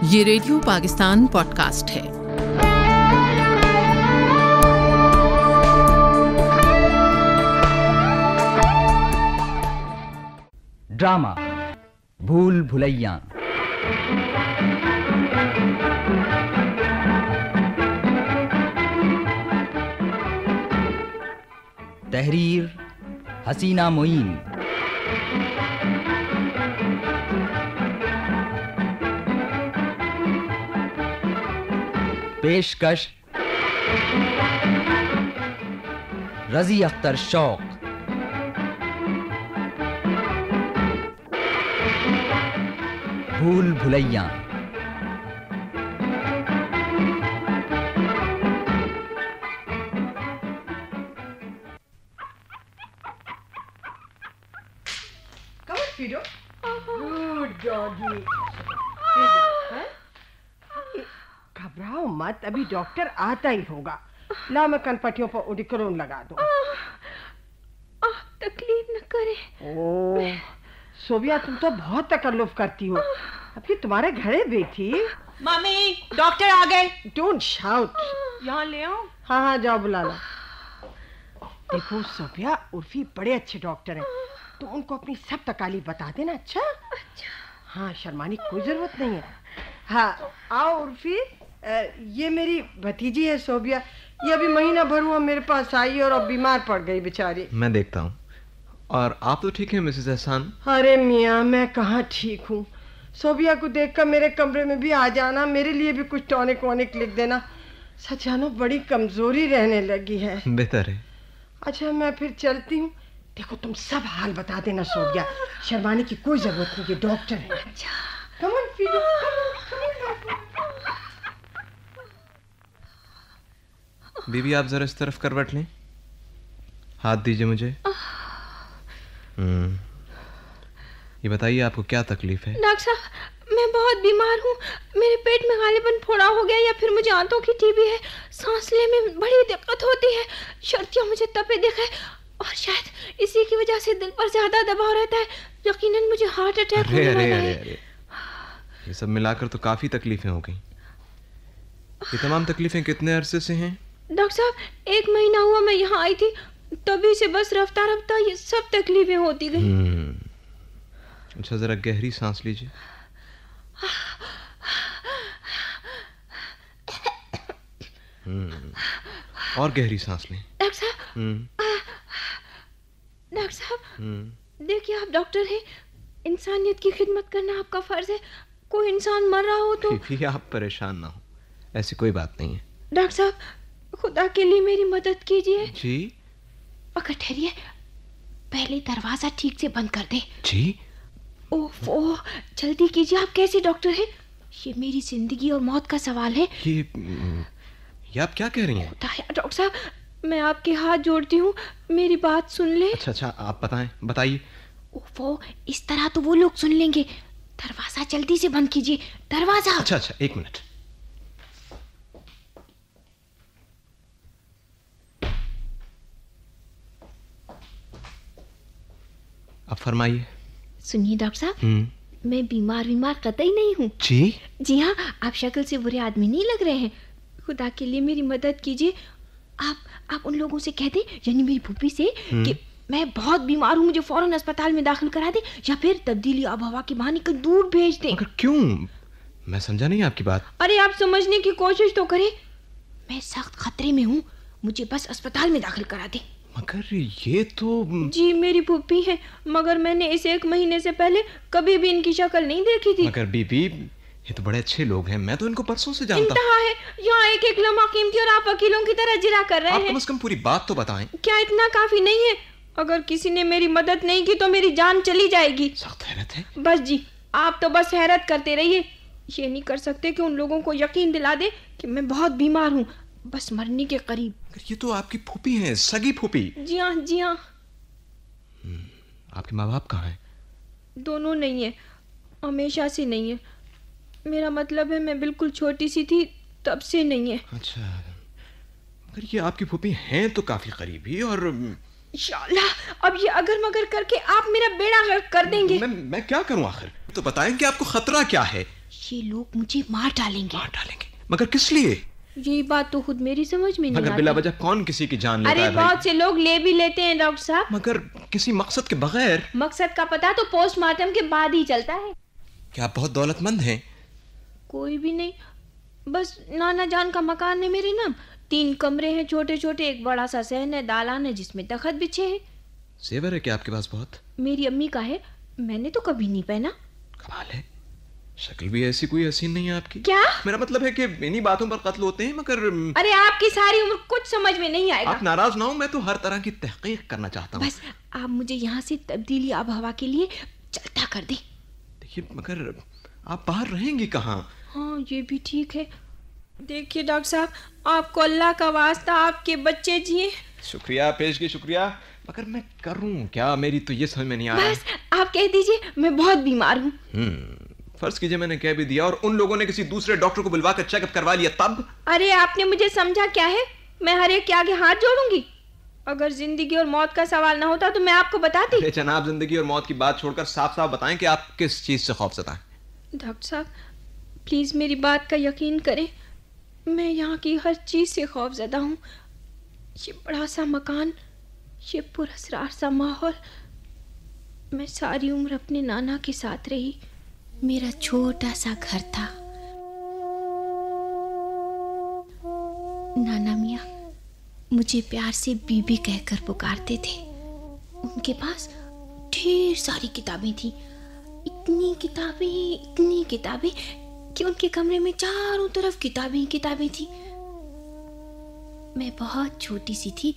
ये radio Pakistan podcast है। Drama भूल भुलैया। तहरीर हसीना मोइन। पेशकश रजी अख्तर शौक। भूल भुलैया। Fido. Good doggy. घबराओ मत, अभी डॉक्टर आता ही होगा। ला मैं कनपट्टियों पर ओडिक्रोन लगा दूं। तकलीफ न करे। ओह सोबिया, तुम तो बहुत तकल्लुफ करती हो। अभी तुम्हारे घरे बैठी। मम्मी, डॉक्टर आ गए। Don't shout. यहाँ ले आओ। हाँ जाओ बुला लो। देखो सोबिया, उर्फी बड़े अच्छे डॉक्टर हैं, तो उनको अपनी सब तकलीफ बता देना। अच्छा। हाँ, शर्माने की कोई जरूरत नहीं है। हाँ आओ उर्फी, ये मेरी भतीजी है सोबिया। ये अभी महीना भर हुआ मेरे पास आई और अब बीमार पड़ गई बेचारी। मैं देखता हूँ। और आप तो ठीक हैं मिसेस एहसान? अरे मियाँ, मैं कहाँ ठीक हूँ। सोबिया को देखकर मेरे कमरे में भी आ जाना, मेरे लिए भी कुछ टॉनिक वॉनिक लिख देना। सच जानो बड़ी कमजोरी रहने लगी है। बेहतर है। अच्छा मैं फिर चलती हूँ। देखो तुम सब हाल बता देना सोबिया, शर्माने की कोई जरूरत नहीं, ये डॉक्टर है। अच्छा कम ऑन फीडो, बीबी आप जरा इस तरफ करवट लें, हाथ दीजिए मुझे। ये बताइए आपको क्या तकलीफ है? डॉक्टर साहब, मैं बहुत बीमार हूँ। मेरे पेट में गालिबन फोड़ा हो गया या फिर मुझे आंतों की टीबी है। सांस लेने में बड़ी दिक्कत होती है। शर्तियाँ मुझे तपे दिखाए और शायद इसी की वजह से दिल पर ज्यादा दबाव रहता है। यकीनन मुझे हार्ट अटैक होने वाला है। ये सब मिलाकर तो काफी तकलीफें हो गई। ये तमाम तकलीफें कितने अरसे से हैं? डॉक्टर साहब 1 महीना हुआ मैं यहाँ आई थी, तभी से बस रफ्ता रफ्ता ये सब तकलीफें होती गई। अच्छा जरा गहरी सांस लीजिए। और गहरी सांस लें। डॉक्टर साहब देखिए, आप डॉक्टर हैं, इंसानियत की खिदमत करना आपका फर्ज है। कोई इंसान मर रहा हो तो भी आप परेशान ना हो, ऐसी कोई बात नहीं है। डॉक्टर साहब खुदा के लिए मेरी मदद कीजिए। जी। मगर ठहरिए, पहले दरवाजा ठीक से बंद कर दे। जी। ओह जल्दी कीजिए। आप कैसे डॉक्टर हैं? ये मेरी जिंदगी और मौत का सवाल है। ये आप क्या कह रही हैं? डॉक्टर साहब मैं आपके हाथ जोड़ती हूँ, मेरी बात सुन ले। अच्छा आप बताइए। वो इस तरह तो वो लोग सुन लेंगे। दरवाजा जल्दी से बंद कीजिए, दरवाजा। अच्छा 1 मिनट। अब फरमाइए। सुनिए डॉक्टर साहब, मैं बीमार कतई नहीं हूँ। जी हाँ, आप शक्ल से बुरे आदमी नहीं लग रहे हैं। खुदा के लिए मेरी मदद कीजिए। आप उन लोगों से कह दें, यानी मेरी फूफी से, कि मैं बहुत बीमार हूँ, मुझे फौरन अस्पताल में दाखिल करा दे, या फिर तब्दीली आबहवा के बहाने कहीं दूर भेज दे। मगर क्यों? मैं समझा नहीं आपकी बात। अरे आप समझने की कोशिश तो करें। मैं सख्त खतरे में हूँ, मुझे बस अस्पताल में दाखिल करा दे। मगर ये तो... जी मेरी फूफी है, मगर मैंने इस 1 महीने से पहले कभी भी इनकी शक्ल नहीं देखी थी। मगर बीबी, ये तो बड़े अच्छे लोग हैं, मैं तो इनको परसों से जानता हूँ। इंतहा है, यहाँ एक लम्हा कीमती और आप वकीलों की तरह जिरा कर रहे हैं। आप कम से कम पूरी बात तो बताएं। क्या इतना काफी नहीं है? अगर किसी ने मेरी मदद नहीं की तो मेरी जान चली जाएगी। सख्त हैरत है। बस जी, आप तो बस हैरत करते रहिए। ये नहीं कर सकते कि उन लोगों को यकीन दिला दे कि मैं बहुत बीमार हूँ, बस मरने के करीब। ये तो आपकी फूफी हैं, सगी फूफी। जी हाँ। आपके माँ बाप कहाँ हैं? दोनों नहीं है, हमेशा से नहीं है। मेरा मतलब है मैं बिल्कुल छोटी सी थी तब से नहीं है। अच्छा, मगर ये आपकी फूफी हैं तो काफी करीबी। और इंशाअल्लाह अब ये अगर मगर करके आप मेरा बेड़ा गर्क कर देंगे। मैं क्या करूं आखिर? तो बताएं कि आपको खतरा क्या है। ये लोग मुझे मार डालेंगे। मार डालेंगे? मगर किस लिए? ये बात तो खुद मेरी समझ में नहीं आती। बिला वजह कौन किसी की जान लेता है? अरे बहुत से लोग ले भी लेते हैं डॉक्टर साहब, मगर किसी मकसद के बगैर। मकसद का पता तो पोस्टमार्टम के बाद ही चलता है। क्या आप बहुत दौलतमंद हैं? कोई भी नहीं, बस नाना जान का मकान है मेरे नाम। 3 कमरे हैं छोटे छोटे, एक बड़ा सा सहन है, दालान है जिसमें तख्त बिछे हैं। जेवर है क्या आपके पास बहुत? मेरी अम्मी का है, मैंने तो कभी नहीं पहना। कमाल है, शक्ल भी ऐसी कोई हसीन नहीं है आपकी। क्या? मेरा मतलब है कि इन्हीं बातों पर कत्ल होते हैं, मगर अरे आपकी सारी उम्र कुछ समझ में नहीं आएगा। आप नाराज ना हो, मैं तो हर तरह की तहकीक करना चाहता हूँ। बस आप मुझे यहाँ से तब्दीली आब हवा के लिए चलता कर दें। देखिए मगर आप बाहर रहेंगी कहाँ? हाँ ये भी ठीक है। देखिए डॉक्टर साहब, आपको अल्लाह का वास्ता आपके बच्चे जिए। शुक्रिया, पेशगी शुक्रिया, मगर मैं करूँ क्या? मेरी तो ये समझ में नहीं आ रहा। बस आप कह दीजिए मैं बहुत बीमार हूँ। फर्ज कीजिए मैंने कह भी दिया और उन लोगों ने किसी दूसरे डॉक्टर को बुलवा कर चेकअप करवा लिया, तब? अरे आपने मुझे समझा क्या है? मैं हर एक के आगे हाथ जोड़ूंगी। अगर जिंदगी और मौत का सवाल ना होता तो मैं आपको बताती। अरे जनाब, जिंदगी और मौत की बात छोड़कर साफ साफ बताएं कि आप किस चीज से खौफज़दा हैं। डॉक्टर साहब प्लीज मेरी बात का यकीन करें, मैं यहाँ की हर चीज से खौफज़दा हूँ। ये बड़ा सा मकान, ये पुरअसरार सा माहौल। मैं सारी उम्र अपने नाना के साथ रही, मेरा छोटा सा घर था। नाना मियाँ मुझे प्यार से बीबी कहकर पुकारते थे। उनके पास ढेर सारी किताबें थी, इतनी किताबें कि उनके कमरे में चारों तरफ किताबें ही किताबें थी। मैं बहुत छोटी सी थी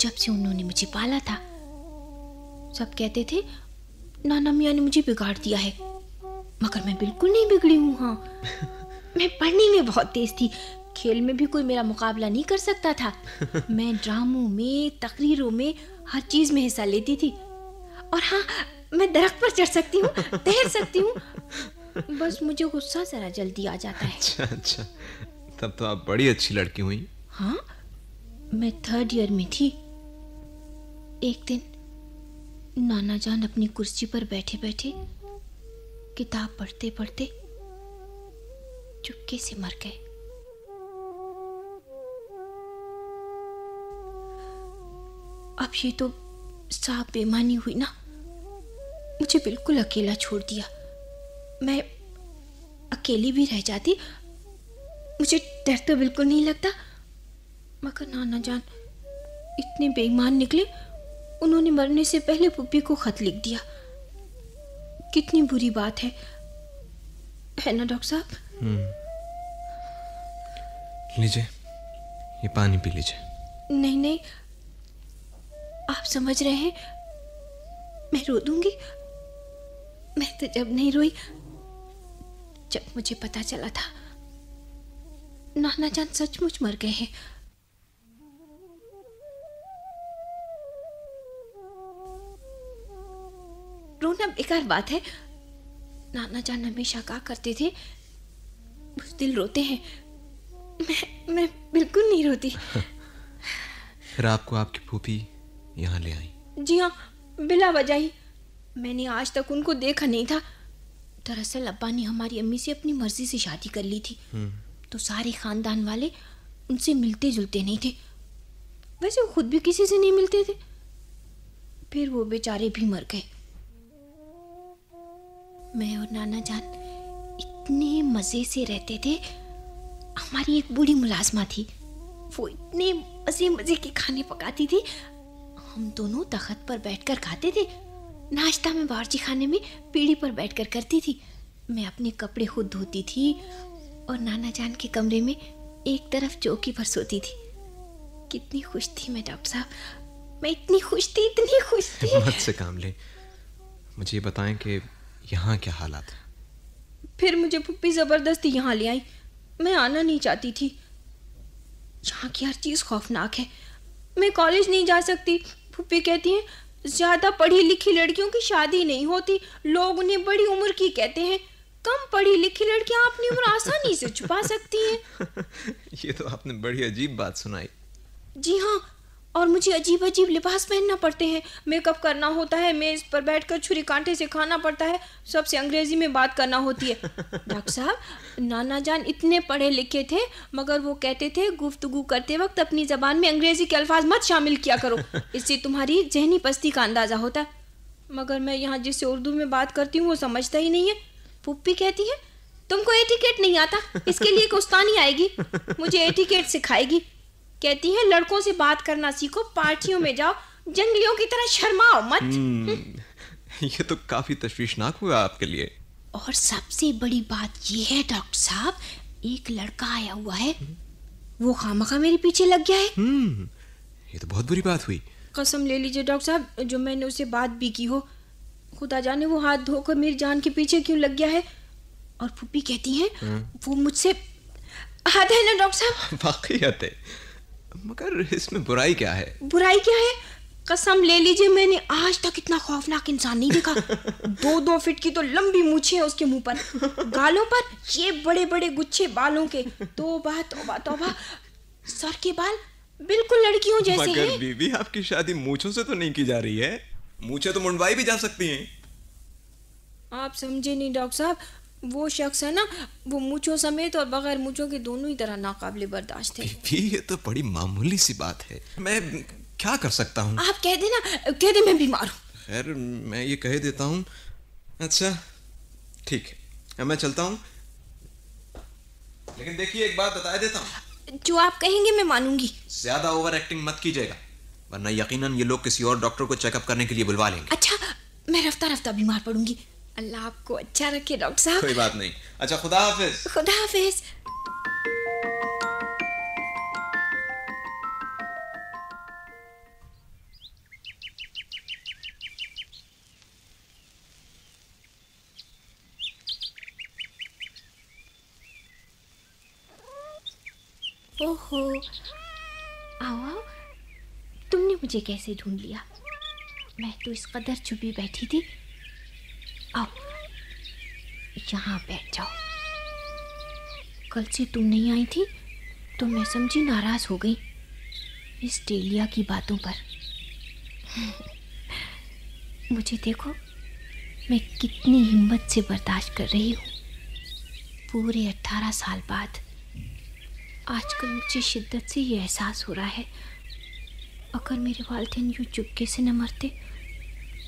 जब से उन्होंने मुझे पाला था। सब कहते थे नाना मियाँ ने मुझे बिगाड़ दिया है, मगर मैं बिल्कुल नहीं बिगड़ी हूँ। हाँ मैं पढ़ने में बहुत तेज थी, खेल में भी कोई मेरा मुकाबला नहीं कर सकता था। मैं ड्रामों में, तकरीरों में, हर चीज में हिस्सा लेती थी। और हाँ, मैं दरख्त पर चढ़ सकती हूँ, तैर सकती हूँ, बस मुझे गुस्सा जरा जल्दी आ जाता है। अच्छा, तब तो आप बड़ी अच्छी लड़की हुई। हाँ, मैं 3rd ईयर में थी। एक दिन नाना जान अपनी कुर्सी पर बैठे बैठे किताब पढ़ते पढ़ते चुपके से मर गए। अब ये तो साफ बेईमानी हुई ना, मुझे बिल्कुल अकेला छोड़ दिया। मैं अकेली भी रह जाती, मुझे डर तो बिल्कुल नहीं लगता, मगर नाना जान इतने बेईमान निकले, उन्होंने मरने से पहले पुप्पी को खत लिख दिया। कितनी बुरी बात है ना डॉक्टर साहब? लीजिए, ये पानी पी लीजिए। नहीं, आप समझ रहे हैं मैं रो दूंगी। मैं तो जब नहीं रोई जब मुझे पता चला था नाना जान सचमुच मर गए हैं। रोना बेकार बात है। नाना जान हमेशा कहा करते थे बुज़दिल रोते हैं। मैं बिल्कुल नहीं रोती। फिर आपको आपकी फूफी यहाँ ले आई? जी हाँ, बिला वजह ही। मैंने आज तक उनको देखा नहीं था। दरअसल अब्बा ने हमारी अम्मी से अपनी मर्जी से शादी कर ली थी, तो सारे खानदान वाले उनसे मिलते जुलते नहीं थे। वैसे वो खुद भी किसी से नहीं मिलते थे। फिर वो बेचारे भी मर गए। मैं और नाना जान इतने मजे से रहते थे। हमारी एक बूढ़ी मुलाजमा थी, वो इतने मजे के खाने पकाती थी। हम दोनों तख्त पर बैठकर खाते थे। नाश्ता में बावर्ची खाने में पीढ़ी पर बैठकर करती थी। मैं अपने कपड़े खुद धोती थी और नाना जान के कमरे में एक तरफ चौकी पर सोती थी। कितनी खुश थी मैं डॉक्टर साहब, मैं इतनी खुश थी। हिम्मत से काम ले। मुझे ये बताएं कि यहाँ क्या हालात है? फिर मुझे पुप्पी जबरदस्ती यहाँ ले आई। मैं आना नहीं चाहती थी। यहाँ की हर चीज खौफनाक है। मैं कॉलेज नहीं जा सकती। पुप्पी कहती हैं ज्यादा पढ़ी लिखी लड़कियों की शादी नहीं होती, लोग उन्हें बड़ी उम्र की कहते हैं। कम पढ़ी लिखी लड़कियां अपनी उम्र आसानी से छुपा सकती हैं। ये तो आपने बड़ी अजीब बात सुनाई। जी हाँ, और मुझे अजीब अजीब लिबास पहनना पड़ते हैं, मेकअप करना होता है, मेज पर बैठकर छुरी कांटे से खाना पड़ता है, सबसे अंग्रेजी में बात करना होती है। डॉक्टर साहब, नाना जान इतने पढ़े लिखे थे मगर वो कहते थे गुफ्तगू करते वक्त अपनी ज़बान में अंग्रेजी के अल्फाज मत शामिल किया करो, इससे तुम्हारी जहनी पस्ती का अंदाज़ा होता है। मगर मैं यहाँ जिससे उर्दू में बात करती हूँ वो समझता ही नहीं है। पुप्पी कहती है तुमको एटिकेट नहीं आता, इसके लिए एक उस्तानी आएगी, मुझे एटिकेट सिखाएगी। कहती है लड़कों से बात करना सीखो, पार्टियों में जाओ, जंगलियों की तरह शर्माओ मत। ये तो काफी तशवीशनाक हुआ आपके लिए। और सबसे बड़ी बात ये है डॉक्टर साहब, एक लड़का आया हुआ है, वो खामखा मेरे पीछे लग गया है। ये तो बहुत बुरी बात हुई। कसम ले लीजिए डॉक्टर साहब, जो मैंने उसे बात भी की हो, खुदा जाने वो हाथ धोकर मेरी जान के पीछे क्यों लग गया है। और पुप्पी कहती है वो मुझसे हद है ना डॉक्टर साहब। वाकई हद है, मगर इसमें बुराई क्या है? बुराई क्या है? कसम ले लीजिए मैंने आज तक इतना खौफनाक इंसान नहीं देखा। 2-2 फीट की तो लंबी मूछें हैं उसके मुंह पर, गालों पर ये बड़े बड़े गुच्छे बालों के, तौबा तौबा तौबा, सर के बाल बिल्कुल लड़कियों जैसे हैं। मगर बीबी आपकी शादी मूंछों से तो नहीं की जा रही है, मूंछें तो मुंडवाई भी जा सकती हैं। आप समझे नहीं डॉक्टर साहब, वो शख्स है ना, वो मूंछों समेत और बगैर मूंछों के दोनों ही तरह नाकाबिले बर्दाश्त है। बीबी ये तो बड़ी मामूली सी बात है, मैं क्या कर सकता हूँ? आप कह देना, कह दे मैं बीमार हूँ। खैर मैं ये कह देता हूँ। अच्छा ठीक है, मैं चलता हूँ, लेकिन देखिए एक बात बता देता हूँ, जो आप कहेंगे मैं मानूंगी। ज्यादा ओवर एक्टिंग मत कीजिएगा, वरना यकीनन ये लोग किसी और डॉक्टर को चेकअप करने के लिए बुलवा लेंगे। अच्छा, मैं रफ्ता रफ्ता बीमार पड़ूंगी। अल्लाह आपको अच्छा रखे डॉक्टर साहब। कोई बात नहीं। अच्छा खुदा हाफिज। खुदा हाफिज। ओहो, आओ आओ, तुमने मुझे कैसे ढूंढ लिया? मैं तो इस कदर छुपी बैठी थी। आओ यहाँ बैठ जाओ। कल से तुम नहीं आई थी तो मैं समझी नाराज हो गई इस डेलिया की बातों पर। मुझे देखो, मैं कितनी हिम्मत से बर्दाश्त कर रही हूँ। पूरे 18 साल बाद आजकल मुझे शिद्दत से ये एहसास हो रहा है, अगर मेरे वालिदैन यूँ चुपके से न मरते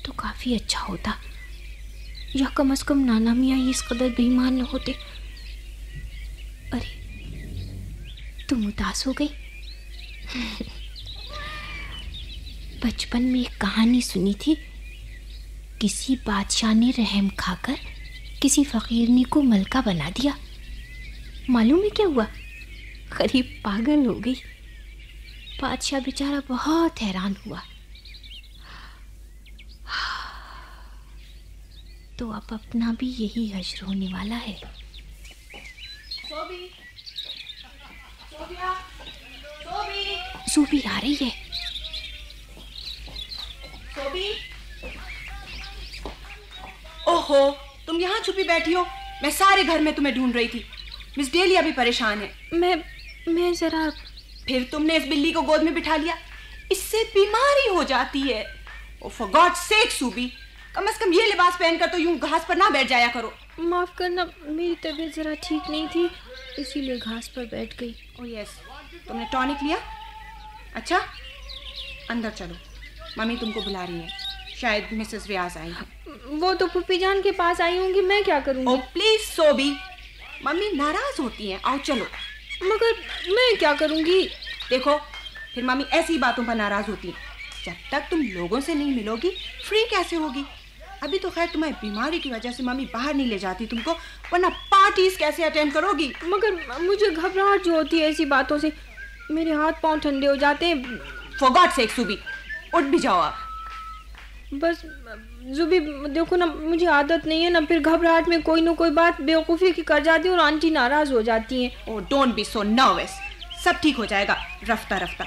तो काफ़ी अच्छा होता, या कम से कम नाना मियाँ इस कदर बेईमान न होते। अरे तुम उदास हो गई? बचपन में एक कहानी सुनी थी, किसी बादशाह ने रहम खाकर किसी फकीरनी को मलका बना दिया। मालूम है क्या हुआ? करीब पागल हो गई। बादशाह बेचारा बहुत हैरान हुआ। तो अब अपना भी यही हश्र होने वाला है। सूबी आ रही है। ओहो, तुम यहाँ छुपी बैठी हो, मैं सारे घर में तुम्हें ढूंढ रही थी। मिस डेलिया भी परेशान है। मैं जरा। फिर तुमने इस बिल्ली को गोद में बिठा लिया, इससे बीमारी हो जाती है। ओ फॉर गॉड सेक सूबी, कम से कम ये लिबास पहनकर तो यूं घास पर ना बैठ जाया करो। माफ करना, मेरी तबीयत जरा ठीक नहीं थी, इसीलिए घास पर बैठ गई। ओह यस, तुमने टॉनिक लिया? अच्छा, अंदर चलो, मम्मी तुमको बुला रही है। शायद मिसेस रियाज आई है। वो तो पुप्पी जान के पास आई होंगी, मैं क्या करूँगी? ओह प्लीज सोबी, मम्मी नाराज होती हैं। आओ चलो। मगर मैं क्या करूँगी? देखो, फिर मम्मी ऐसी बातों पर नाराज होती है। जब तक तुम लोगों से नहीं मिलोगी फ्री कैसे होगी? अभी तो खैर तुम्हारी बीमारी की वजह से मम्मी बाहर नहीं ले जाती तुमको, वरना पार्टीज कैसे अटेंड करोगी? मगर मुझे घबराहट जो होती है ऐसी बातों से, मेरे हाथ पांव ठंडे हो जाते हैं। फॉर गॉड सेक सूबी, उठ भी जाओ आप। बस जुबी देखो ना, मुझे आदत नहीं है ना, फिर घबराहट में कोई ना कोई बात बेवकूफ़ी की कर जाती है और आंटी नाराज हो जाती हैं। Oh don't be so nervous, सब ठीक हो जाएगा रफ्ता रफ्ता।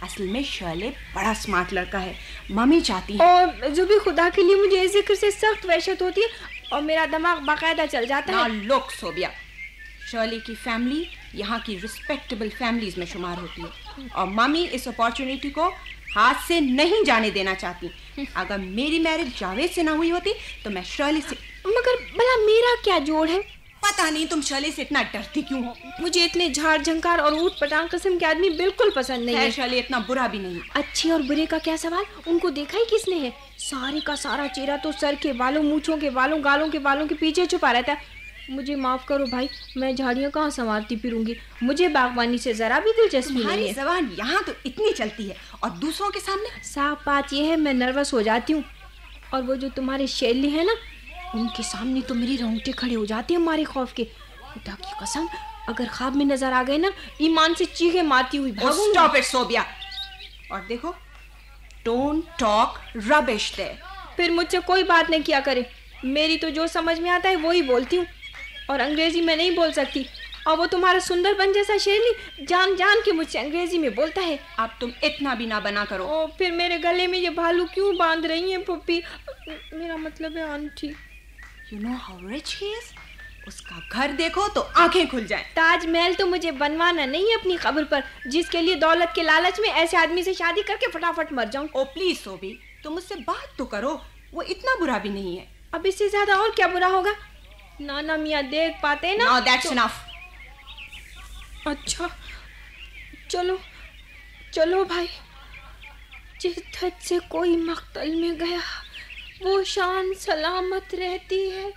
असल में शर्ले बड़ा स्मार्ट लड़का है, मम्मी चाहती है। और जुबी खुदा के लिए मुझे इस जिक्र से सख्त वहशत होती है और मेरा दिमाग बाकायदा चल जाता है। लोग सोबिया, शर्ले की फैमिली यहाँ की रिस्पेक्टेबल फैमिलीज में शुमार होती है। और मामी इस अपॉर्चुनिटी को हाथ से नहीं जाने देना चाहती। अगर मेरी मैरिज जावेद से ना हुई होती तो मैं शर्ली से। मगर भला मेरा क्या जोड़ है? पता नहीं तुम शर्ली से इतना डरती क्यों हो। मुझे इतने झाड़ झंकार और ऊट पटांग किस्म के आदमी बिल्कुल पसंद नहीं है। शर्ली इतना बुरा भी नहीं। अच्छे और बुरे का क्या सवाल, उनको देखा ही किसने है? सारे का सारा चेहरा तो सर के बालों, मूंछों के बालों, गालों के बालों के पीछे छुपा रहता है। मुझे माफ करो भाई, मैं झाड़ियाँ कहाँ संवारती फिरूंगी। मुझे बागवानी से जरा भी दिलचस्पी नहीं है। जबान यहाँ तो इतनी चलती है और दूसरों के सामने। साफ बात यह है, मैं नर्वस हो जाती हूँ। और वो जो तुम्हारे शैली है ना, उनके सामने तो मेरी रोंगटे खड़े हो जाते हैं हमारे खौफ के। खुदा की कसम, अगर ख्वाब में नजर आ गए ना, ईमान से चीखे मारती हुई भागूंगी। Stop it Sobia. और देखो, डोंट टॉक रबिश देयर। फिर मुझसे कोई बात नहीं किया करे। मेरी तो जो समझ में आता है वो ही बोलती हूँ, और अंग्रेजी में नहीं बोल सकती। और वो तुम्हारा सुंदरबन जैसा शेरनी जान जान के मुझसे अंग्रेजी में बोलता है। अब तुम इतना भी ना बना करो। ओ, फिर मेरे गले में ये भालू क्यों बांध रही हैं पुप्पी? मेरा मतलब है aunty. You know how rich he is? उसका घर देखो तो आंखें खुल जाएं। ताजमहल तो मुझे बनवाना नहीं है अपनी कब्र पर, जिसके लिए दौलत के लालच में ऐसे आदमी से शादी करके फटाफट मर जाऊं। ओ प्लीज सोबी, तुम मुझसे बात तो करो। वो इतना बुरा भी नहीं है। अब इससे ज्यादा और क्या बुरा होगा? नाना मियाँ देख पाते ना। Now that's enough. अच्छा चलो चलो भाई, जिस धज से कोई मख्तल में गया वो शान सलामत रहती है।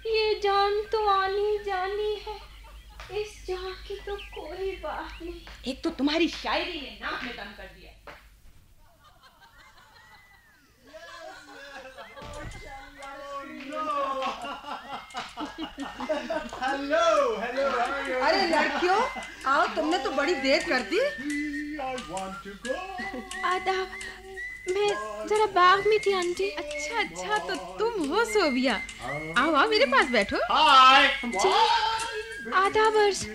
ये जान तो आनी जानी है, इस जान की तो कोई बात नहीं। एक तो तुम्हारी शायरी ने नाक में दम कर दिया। Hello hello. अरे लड़कियों, आओ, तुमने तो बड़ी देर कर दी। आदाब, मैं जरा बाग में थी आंटी। अच्छा, तो तुम हो सोबिया। आओ आओ, मेरे पास बैठो। जी, आदाब अर्ज।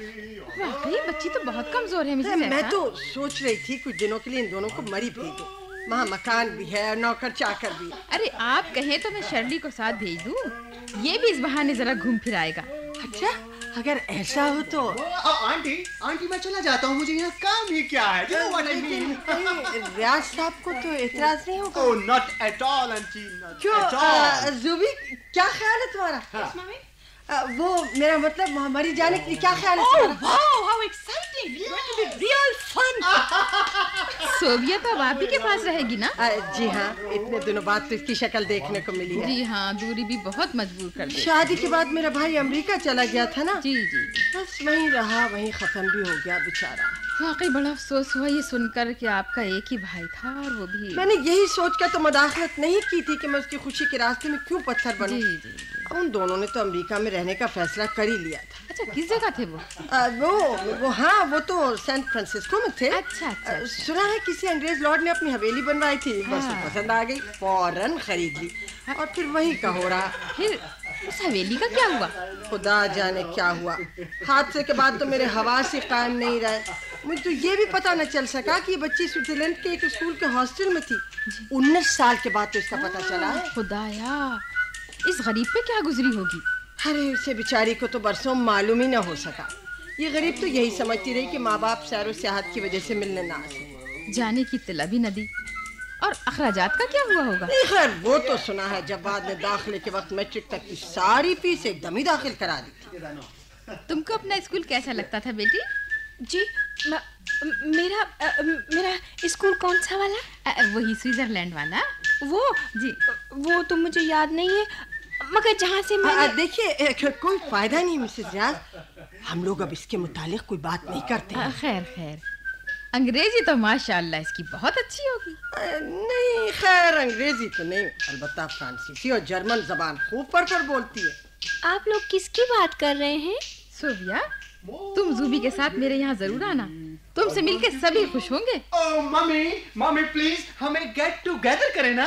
वाकई बच्ची तो बहुत कमजोर है मिसेस। मैं तो सोच रही थी कुछ दिनों के लिए इन दोनों को मरी भेज दूं। वहाँ मकान भी है, नौकर चाकर भी। अरे आप कहें तो मैं शर्ली को साथ भेज दूं, ये भी इस बहाने जरा घूम फिर आएगा। अच्छा, अगर ऐसा हो तो। आंटी मैं चला जाता हूँ, मुझे यहाँ काम ही क्या है। रियाज साहब को तो एतराज नहीं होगा? Oh, not at all, aunty, not क्यों at all. ज़ुबी, क्या ख्याल है तुम्हारा? वो मेरा मतलब हमारी जाने के लिए क्या ख्याल है तुम्हारा? Wow, how exciting! It's going to be real fun. Sobia तो अब आप ही के पास रहेगी ना? जी हाँ, इतने दिनों बाद तो इसकी शक्ल देखने को मिली है। जी हाँ, दूरी भी बहुत मजबूर कर दी। शादी के बाद मेरा भाई अमेरिका चला गया था ना। जी जी, बस वहीं रहा, वहीं खत्म भी हो गया बेचारा। वाकई बड़ा अफसोस हुआ ये सुनकर कि आपका एक ही भाई था, और वो भी। मैंने यही सोचकर तो मदाखलत नहीं की थी कि मैं उसकी खुशी के रास्ते में क्यों पत्थर बनूं। जी जी। उन दोनों ने तो अमेरिका में रहने का फैसला कर ही लिया था। अच्छा, किस जगह थे वो? वो तो सैन फ्रांसिस्को में थे। अच्छा। सुना है किसी अंग्रेज लॉर्ड ने अपनी हवेली बनवाई थी। बस पसंद आ गई, फौरन खरीद ली, और फिर वहीं का हो रहा। फिर उस हवेली का क्या हुआ? खुदा जाने क्या हुआ। हादसे के बाद तो मेरे हवास ही कायम नहीं रहे। मुझे तो ये भी पता न चल सका कि ये बच्ची स्विट्जरलैंड के एक स्कूल के हॉस्टल में थी। 19 साल के बाद तो इसका पता चला है। खुदाया, इस गरीब पे क्या गुजरी होगी? अरे उसे बेचारी को तो बरसों मालूम ही ना हो सका। ये गरीब तो यही समझती रही कि माँ बाप सैर सियाहत की वजह से मिलने ना आ सके। जाने की तिला भी न दी। और अखराजात का क्या हुआ होगा? खैर वो तो सुना है जब बाद में दाखिले के वक्त मैट्रिक तक की सारी फीस एकदम ही दाखिल करा दी थी। तुमको अपना स्कूल कैसा लगता था बेटी? जी, मेरा स्कूल कौन सा वाला? वही स्विट्जरलैंड वाला। वो जी, वो तो मुझे याद नहीं है, मगर जहाँ से मैं। देखिए, कोई फायदा नहीं मिसेस रियाज, हम लोग अब इसके मुतालिक कोई बात नहीं करते। खैर, अंग्रेजी तो माशाल्लाह इसकी बहुत अच्छी होगी। नहीं खैर, अंग्रेजी तो नहीं, अलबत्ता फ्रांसीसी और जर्मन जबान खूब पढ़कर बोलती है। आप लोग किसकी बात कर रहे हैं? सोबिया, तुम जूबी के साथ मेरे यहाँ जरूर आना, तुमसे मिलके सभी खुश होंगे। मम्मी प्लीज हमें गेट टुगेदर करें ना।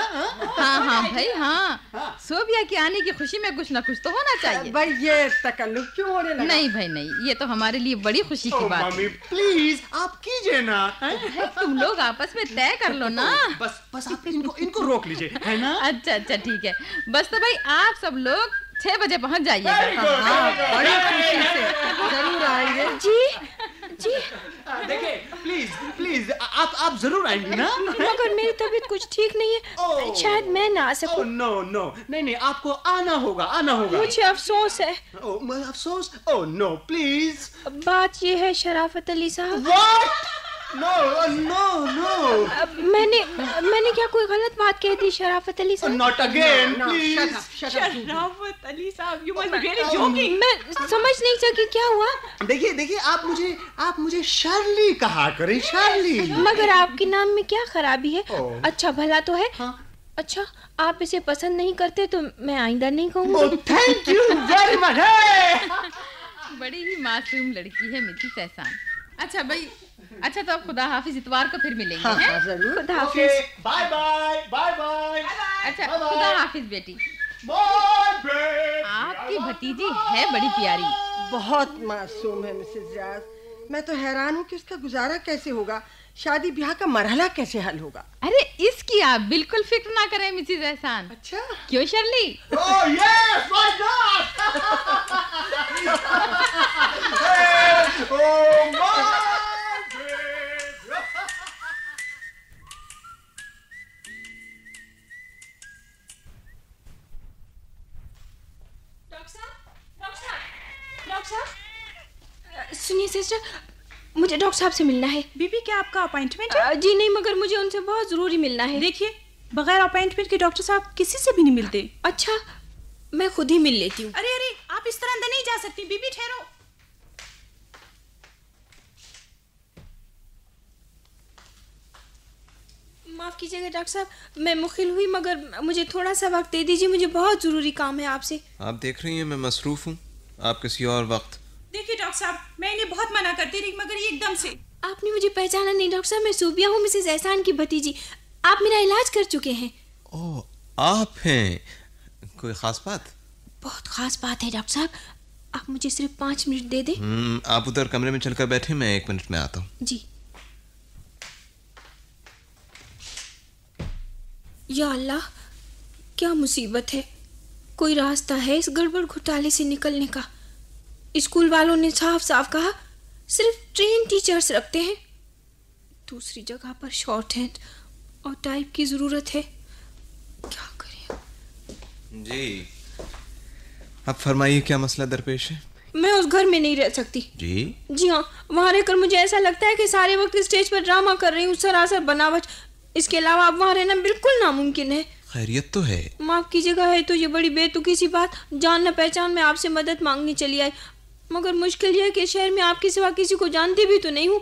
हाँ भाई हाँ, सोबिया के आने की खुशी में कुछ ना कुछ तो होना चाहिए। भाई ये तकल्लुफ क्यों होने लगा? नहीं भाई नहीं, ये तो हमारे लिए बड़ी खुशी की बात है। मम्मी प्लीज आप कीजिए ना। तुम लोग आपस में तय कर लो ना। बस आप इनको रोक लीजिए, है ना? अच्छा ठीक है, बस तो भाई आप सब लोग 6 बजे पहुंच जाइएगा। हाँ, बड़ी खुशी से जरूर आएंगे। जी देखिए प्लीज प्लीज आप जरूर आएंगी ना? मगर मेरी तबीयत कुछ ठीक नहीं है, शायद मैं ना आ सकूं। नो नो, नहीं आपको आना होगा। मुझे अफसोस है। अफसोस? Oh no please. बात ये है शराफत अली साहब। नो नो नो, मैंने क्या कोई गलत बात कह दी शराफत अली साहब? Not again please. शराफत अली साहब, you must be really joking. मैं समझ नहीं सकी क्या हुआ। देखिए आप मुझे शर्ली कहा करें, शर्ली। मगर आपके नाम में क्या खराबी है? अच्छा भला तो है। हाँ। अच्छा आप इसे पसंद नहीं करते तो मैं आइंदा नहीं कहूँगी। Thank you very much. बड़ी ही मासूम लड़की है मिसेस एहसान। अच्छा भाई, अच्छा तो अब खुदा हाफिज, इतवार को फिर मिलेंगे। हाँ, जरूर। खुदा हाफिज। Bye bye bye bye. अच्छा खुदा हाफिज बेटी। बाय। आपकी भतीजी है बड़ी प्यारी। बहुत मासूम है मिसेस रियाज। मैं तो हैरान हूँ कि उसका गुजारा कैसे होगा, शादी ब्याह का मरहला कैसे हल होगा। अरे इसकी आप बिल्कुल फिक्र ना करें मिसेस एहसान। अच्छा क्यों Shirley? Oh yes, why not? Oh my सुनिए सिस्टर, मुझे डॉक्टर साहब से मिलना है। बीबी क्या आपका अपॉइंटमेंट है? जी नहीं, मगर मुझे उनसे बहुत जरूरी मिलना है। देखिए बगैर अपॉइंटमेंट के डॉक्टर साहब किसी से भी नहीं मिलते। अच्छा मैं खुद ही मिल लेती हूँ। अरे अरे, आप इस तरह अंदर नहीं जा सकती। बीबी ठहरो। माफ कीजिएगा डॉक्टर साहब, मैं मुखिल हुई, मगर मुझे थोड़ा सा वक्त दे दीजिए, मुझे बहुत जरूरी काम है आपसे। आप देख रही हैं मैं मसरूफ हूँ, आप किसी और वक्त। देखिए डॉक्टर साहब, मैं इन्हें बहुत मना करती रही मगर ये एकदम से। आपने मुझे पहचाना नहीं डॉक्टर साहब, मैं सूबिया हूँ, मिसेस एहसान की भतीजी। आप मेरा इलाज कर चुके हैं। ओह आप हैं, कोई खास बात? बहुत खास बात है डॉक्टर साहब, आप मुझे सिर्फ 5 मिनट दे दें। आप उधर कमरे में चलकर बैठे, मैं 1 मिनट में आता हूँ। जी। या अल्लाह, क्या मुसीबत है। कोई रास्ता है इस गड़बड़ घोटाले से निकलने का? स्कूल वालों ने साफ साफ कहा सिर्फ ट्रेन टीचर्स रखते हैं। दूसरी जगह पर शॉर्ट हैंड और टाइप की जरूरत है। क्या करें? जी अब फरमाइए, क्या मसला दरपेश है? मैं उस घर में नहीं रह सकती। जी हाँ, वहाँ रहकर मुझे ऐसा लगता है कि सारे वक्त स्टेज पर ड्रामा कर रही हूँ, सरासर बनावट। इसके अलावा अब वहाँ रहना बिल्कुल नामुमकिन है। खैरियत तो है? माफ कीजिएगा, है तो ये बड़ी बेतुकी सी बात। जान न पहचान में आपसे मदद मांगनी चली आई, मगर मुश्किल यह है कि शहर में आपके सिवा किसी को जानती भी तो नहीं हूँ।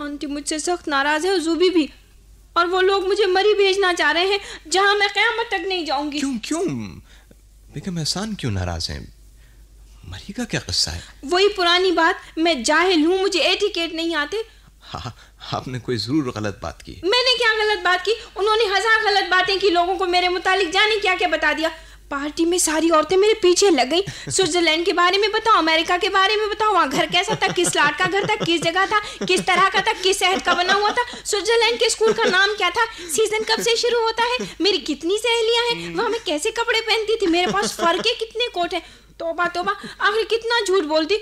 आंटी मुझसे सख्त नाराज है और जूबी भी, और वो लोग मुझे मरी भेजना चाह रहे हैं जहाँ मैं क़यामत तक नहीं जाऊंगी। क्यों बेगम एहसान क्यों नाराज हैं? मरी का क्या किस्सा है? वही पुरानी बात, मैं जाहिल हूँ, मुझे एटिकेट नहीं आते। हाँ, आपने कोई जरूर गलत बात की। मैंने क्या गलत बात की? उन्होंने 1000 गलत बातें की, लोगों को मेरे मुतालिक जाने क्या क्या बता दिया। पार्टी में सारी औरतें मेरे पीछे लग गई। स्विट्जरलैंड के बारे में बताओ, अमेरिका के बारे में बताओ, वहाँ घर कैसा था, किस लाट का घर था, किस जगह था, किस तरह का था, किस शहर का बना हुआ था, स्विट्जरलैंड के स्कूल का नाम क्या था, सीजन कब से शुरू होता है, मेरी कितनी सहेलियां हैं, वहाँ मैं कैसे कपड़े पहनती थी, मेरे पास फर के कितने कोट हैं। तोबा तोबा, आखिर कितना झूठ बोलती।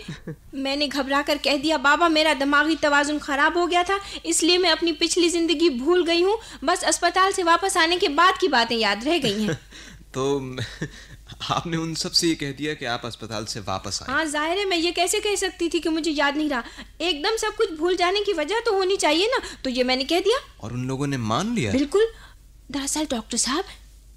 मैंने घबरा कर कह दिया, बाबा मेरा दिमागी तवाजुन खराब हो गया था, इसलिए मैं अपनी पिछली जिंदगी भूल गई हूँ, बस अस्पताल से वापस आने के बाद की बातें याद रह गई हैं। तो आपने उन सब से ये कह दिया कि आप अस्पताल से वापस आए? हाँ, जाहिर है, मैं ये कैसे कह सकती थी कि मुझे याद नहीं रहा। एकदम सब कुछ भूल जाने की वजह तो होनी चाहिए ना, तो ये मैंने कह दिया। और उन लोगों ने मान लिया? बिल्कुल। दरअसल डॉक्टर साहब,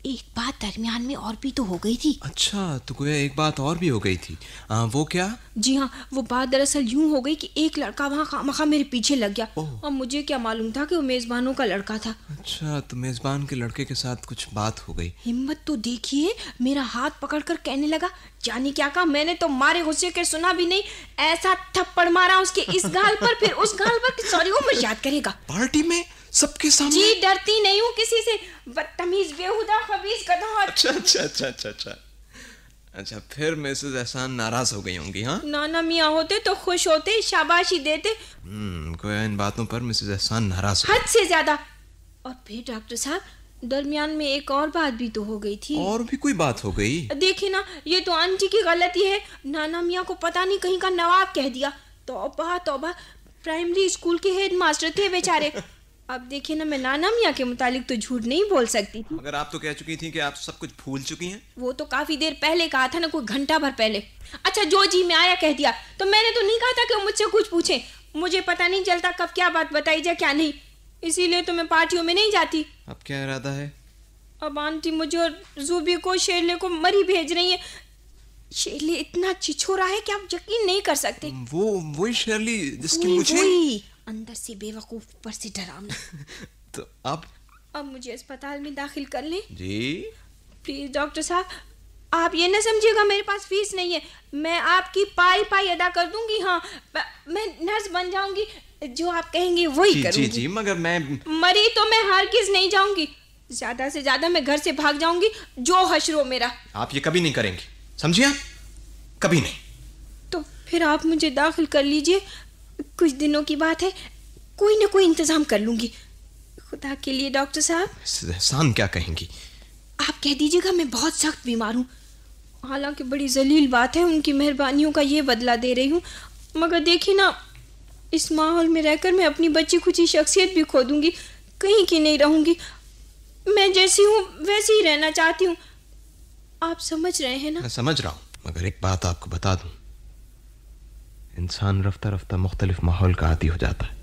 एक बात दरमियान में और भी तो हो गई थी। अच्छा, तो गोया एक बात और भी हो गई थी। वो क्या? जी हाँ, वो बात दरअसल यूं हो गई कि एक लड़का वहाँ खामखा मेरे पीछे लग गया, और मुझे क्या मालूम था कि वो मेजबानों का लड़का था। अच्छा, तो मेजबान के लड़के के साथ कुछ बात हो गई? हिम्मत तो देखिए, मेरा हाथ पकड़कर कहने लगा, जाने क्या कहा, मैंने तो मारे गुस्से के सुना भी नहीं, ऐसा थप्पड़ मारा उसके इस गाल पर, फिर उस गाल पर, सॉरी वो मुझे याद करेगा। पार्टी में सबके सामने? जी, डरती नहीं हूँ किसी से, बदतमीज, बेहुदा, खबीस, गधा। अच्छा, फिर मिसेस एहसान नाराज हो गई होंगी? हाँ, नाना मियाँ होते तो खुश होते, शाबाशी देते। गोया इन बातों पर मिसेस एहसान नाराज हद से ज्यादा। और फिर डॉक्टर साहब, दरमियान में एक और बात भी तो हो गई थी। और भी कोई बात हो गई? देखिए ना, ये तो आंटी की गलती है, नाना मियाँ को पता नहीं कहीं का नवाब कह दिया। तौबा तौबा, प्राइमरी स्कूल के हेड मास्टर थे बेचारे। अब देखिए ना, मैं नाना मियाँ के मुतालिक तो झूठ नहीं बोल सकती थी। मगर आप तो कह चुकी थी कि आप सब कुछ भूल चुकी हैं। वो तो काफी देर पहले कहा था ना, कोई घंटा भर पहले। अच्छा जो जी मैं आया कह दिया, तो मैंने तो नहीं कहा था कि वो मुझसे कुछ पूछे। मुझे पता नहीं चलता कब क्या बात बताई जाए क्या नहीं, इसीलिए तो मैं पार्टियों में नहीं जाती। अब क्या इरादा है? अब आंटी मुझे और जूबी को शेरले को मरी भेज रही है। शेरले इतना छिछोरा है कि आप यकीन नहीं कर सकते। वही शेरली जिसकी मुझे अंदर से बेवकूफ, ऊपर से डरावना। तो अब मुझे अस्पताल में दाखिल कर लें। जी प्लीज डॉक्टर साहब, आप ये ना समझिएगा मेरे पास फीस नहीं है, मैं आपकी पाई अदा कर दूंगी। हाँ, मैं नर्स बन जाऊंगी, जो आप कहेंगे वही करूंगी। जी, मगर मैं मरी तो मैं हरगिज नहीं जाऊंगी, ज्यादा से ज्यादा मैं घर से भाग जाऊंगी, जो हशरो मेरा। आप ये कभी नहीं करेंगी, समझिए? कभी नहीं। तो फिर आप मुझे दाखिल कर लीजिए, कुछ दिनों की बात है, कोई ना कोई इंतजाम कर लूंगी। खुदा के लिए डॉक्टर साहब। एहसान क्या कहेंगी? आप कह दीजिएगा मैं बहुत सख्त बीमार हूँ। हालांकि बड़ी जलील बात है, उनकी मेहरबानियों का ये बदला दे रही हूँ, मगर देखिए ना, इस माहौल में रहकर मैं अपनी बच्ची खुची शख्सियत भी खो दूंगी, कहीं की नहीं रहूंगी। मैं जैसी हूँ वैसी ही रहना चाहती हूँ, आप समझ रहे हैं ना? मैं समझ रहा हूँ, मगर एक बात आपको बता दूं, इंसान रफ्ता रफ्ता मुख्तलिफ माहौल का आदी हो जाता है।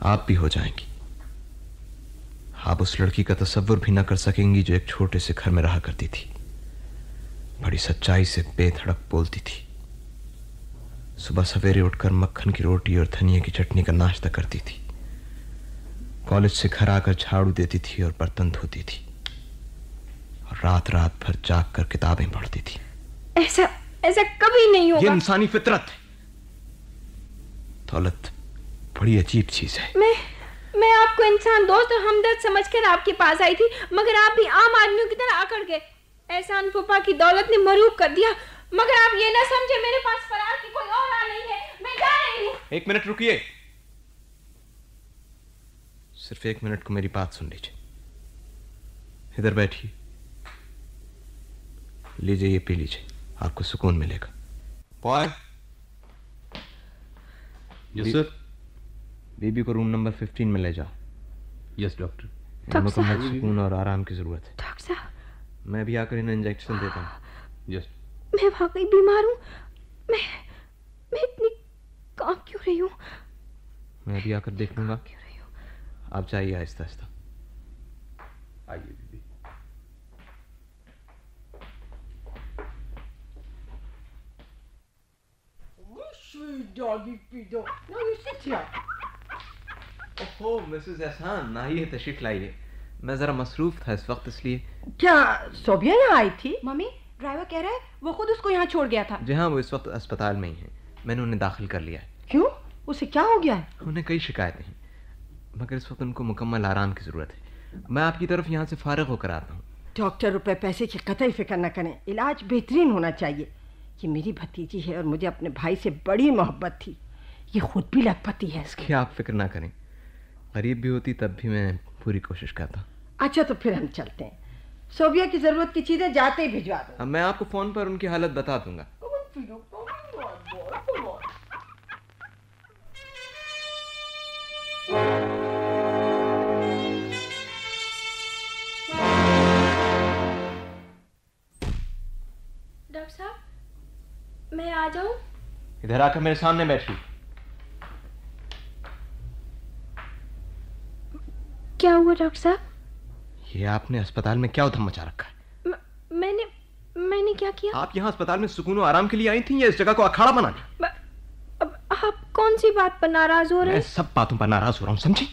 आप भी हो जाएंगी। आप उस लड़की का तसव्वुर भी न कर सकेंगी जो एक छोटे से घर में रहा करती थी, बड़ी सच्चाई से बेधड़क बोलती थी, सुबह सवेरे उठकर मक्खन की रोटी और धनिया की चटनी का नाश्ता करती थी, कॉलेज से घर आकर झाड़ू देती थी और बर्तन धोती थी, और रात भर जाग कर किताबें पढ़ती थी। ऐसा कभी नहीं होगा। ये इंसानी फितरत है। दौलत बड़ी अजीब चीज है। मैं आपको इंसान दोस्त और हमदर्द समझकर आपके पास आई थी, मगर आप भी आम आदमियों की तरह अकड़ गए। एहसान फूफा की दौलत ने मरूब कर दिया, मगर आप ये ना समझे मेरे पास फरार की कोई और राह नहीं है, मैं जा रही हूँ। एक मिनट रुकिए, सिर्फ एक मिनट को मेरी बात सुन लीजिए। इधर बैठिए, लीजिए ये पी लीजिए, आपको सुकून मिलेगा। बॉय। Yes sir. बीबी को रूम नंबर 15 में ले जाओ। Yes doctor. मुकम्मल सुकून और आराम की जरूरत है। डॉक्टर साहब, मैं भी आकर इन्हें इंजेक्शन देता हूँ। यस। मैं वाकई बीमार हूँ, मैं इतनी कांप क्यों रही हूँ? मैं भी आकर देख लूंगा। आप जाइए आहिस्ता आहिस्ता। आइए बीबी। ओहो मिसेस एहसान, आइए तशरीफ लाइए। मैं जरा मसरूफ था इस वक्त, इसलिए। क्या सोबिया यहाँ आई थी? मम्मी, ड्राइवर कह रहा है वो खुद उसको यहाँ छोड़ गया था। जी हाँ, वो इस वक्त अस्पताल में ही है। मैंने उन्हें दाखिल कर लिया है। क्यों? उसे क्या हो गया है? उन्हें कई शिकायतें हैं, मगर इस वक्त उनको मुकम्मल आराम की जरूरत है। मैं आपकी तरफ यहाँ से फारिग होकर आता हूँ। डॉक्टर रुपए पैसे की कतई फिक्र न करें, इलाज बेहतरीन होना चाहिए। ये मेरी भतीजी है और मुझे अपने भाई से बड़ी मोहब्बत थी। ये खुद भी लखपति है इसकी। क्या आप फिक्र ना करें, गरीब भी होती तब भी मैं पूरी कोशिश करता। अच्छा तो फिर हम चलते हैं। सोबिया की जरूरत की चीजें जाते ही भिजवा दो। मैं आपको फोन पर उनकी हालत बता दूंगा। डॉक्टर साहब, मैं आ जाऊं? इधर आकर मेरे सामने बैठी। क्या हुआ डॉक्टर साहब? ये आपने अस्पताल में क्या उधम मचा रखा है? मैंने क्या किया? आप यहाँ अस्पताल में सुकून और आराम के लिए आई थी या इस जगह को अखाड़ा बनाने? अब आप कौन सी बात पर नाराज हो रहे हैं? मैं सब बातों पर नाराज हो रहा हूँ, समझी?